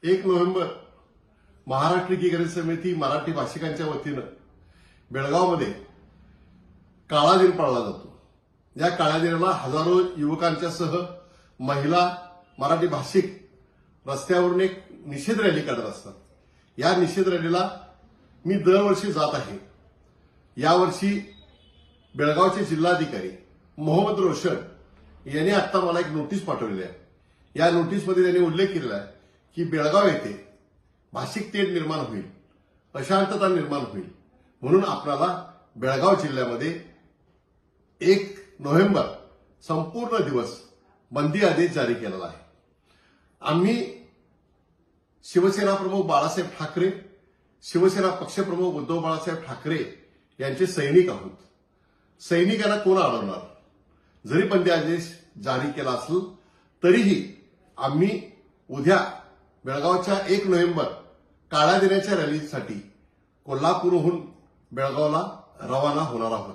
1 November Maharashtra एकीकरण समिती मराठी भाषिकांच्या वतीनं बेळगावमध्ये काळा दिन पाळला जातो। या काळ्या दिनाला हजारो युवकांच्यासह महिला मराठी भाषिक रस्त्यावरून एक निषेध रॅली काढत असतात। या निषेध रॅलीला मी दरवर्षी जात आहे। यावर्षी बेळगावचे जिल्हाधिकारी मोहम्मद रोशन यांनी आता मला एक नोटीस पाठवलेली आहे। या नोटीसमध्ये त्यांनी उल्लेख केलेला आहे की बेळगाव येथे भाषिक तेढ निर्माण होईल, अशांतता निर्माण होईल, म्हणून आपल्याला बेळगाव जिल्ह्यामध्ये 1 नोव्हेंबर संपूर्ण दिवस बंदी आदेश जारी केलेला आहे। आम्ही शिवसेना प्रमुख बाळासाहेब ठाकरे, शिवसेना पक्षप्रमुख उद्धव बाळासाहेब ठाकरे यांचे सैनिक आहोत। सैनिकांना कोण अडवणार? जरी बंदी आदेश जारी केला असेल तरीही आम्ही उद्या बेळगावच्या 1 नोव्हेंबर काळ्या दिनाच्या रॅलीसाठी कोल्हापूरहून बेळगावला रवाना होणार आहोत।